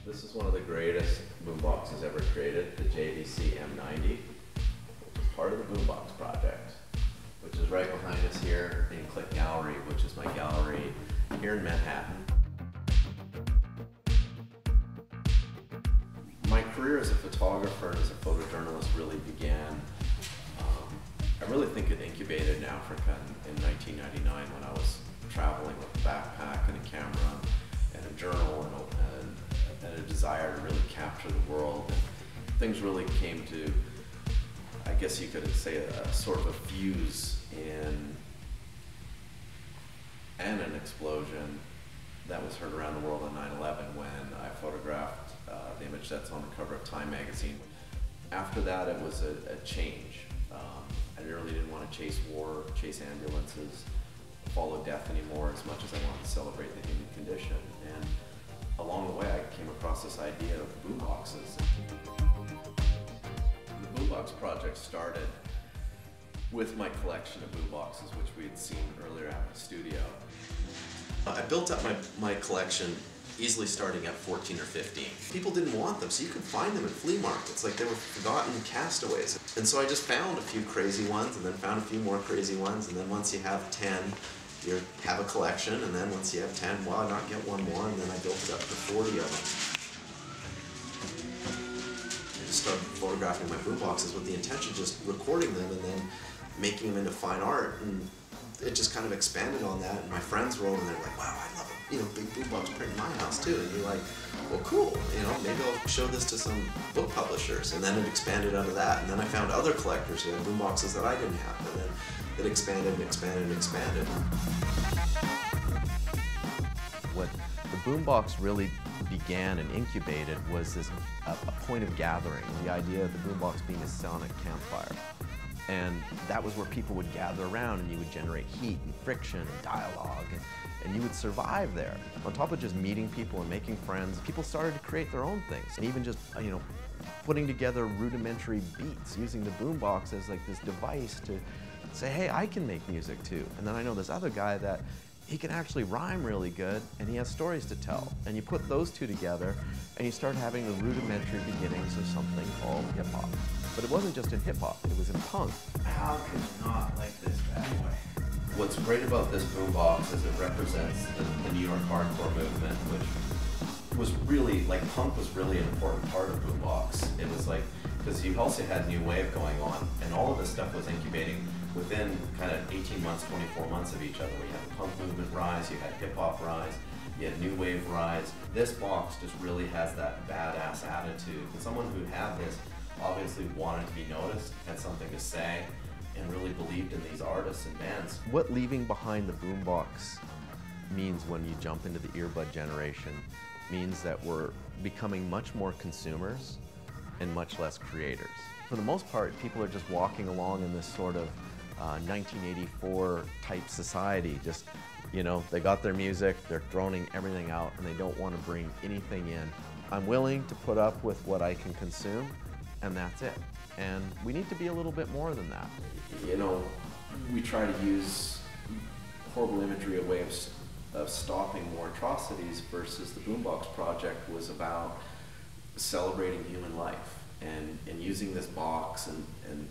This is one of the greatest boomboxes ever created, the JVC M90, which is part of the Boombox Project, which is right behind us here in Click Gallery, which is my gallery here in Manhattan. My career as a photographer and as a photojournalist really began, I really think it incubated in Africa in 1999 when I was traveling with a backpack and a camera and a journal and a desire to really capture the world. And things really came to, I guess you could say, a sort of a fuse and an explosion that was heard around the world on 9/11 when I photographed the image that's on the cover of Time magazine. After that, it was a change. I really didn't want to chase war, chase ambulances, follow death anymore as much as I wanted to celebrate the human condition. And along the way, I came across this idea of boomboxes. The Boombox Project started with my collection of boomboxes, which we had seen earlier out in the studio. I built up my collection easily starting at 14 or 15. People didn't want them, so you could find them at flea markets, like they were forgotten castaways. And so I just found a few crazy ones, and then found a few more crazy ones, and then once you have 10, you have a collection, and then once you have 10, why not get one more, and then I built it up to 40 of them. I just started photographing my boomboxes with the intention of just recording them and then making them into fine art, and it just kind of expanded on that, and my friends were over and they're like, wow, I love it, big boombox print in my house too, and you're like, well cool, maybe I'll show this to some book publishers, and then it expanded out of that, and then I found other collectors who had boomboxes that I didn't have, and then it expanded and expanded and expanded. What the boombox really began and incubated was a point of gathering, the idea of the boombox being a sonic campfire. And that was where people would gather around and you would generate heat and friction and dialogue and you would survive there. On top of just meeting people and making friends, people started to create their own things. And even just, putting together rudimentary beats, using the boombox as like this device to say, hey, I can make music too. And then I know this other guy that he can actually rhyme really good and he has stories to tell. And you put those two together and you start having the rudimentary beginnings of something called hip hop. But it wasn't just in hip hop, it was in punk. How could you not like this bad boy? What's great about this boombox is it represents the New York hardcore movement, which was really, punk was really an important part of boombox. It was because you also had new wave going on, and all of this stuff was incubating within kind of 18 months, 24 months of each other. We had the punk movement rise, you had hip hop rise, you had new wave rise. This box just really has that badass attitude. And someone who had this obviously wanted to be noticed, had something to say, and really believed in these artists and bands. What leaving behind the boombox means when you jump into the earbud generation means that we're becoming much more consumers and much less creators. For the most part, people are just walking along in this sort of 1984 type society. Just, they got their music, they're throwing everything out, and they don't want to bring anything in. I'm willing to put up with what I can consume, and that's it. And we need to be a little bit more than that. We try to use horrible imagery, a way of stopping more atrocities, versus the Boombox Project was about celebrating human life and using this box and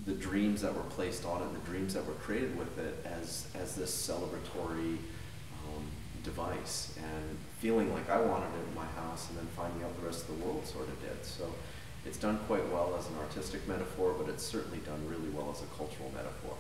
the dreams that were placed on it and the dreams that were created with it as this celebratory device, and feeling like I wanted it in my house and then finding out the rest of the world sort of did. So it's done quite well as an artistic metaphor, but it's certainly done really well as a cultural metaphor.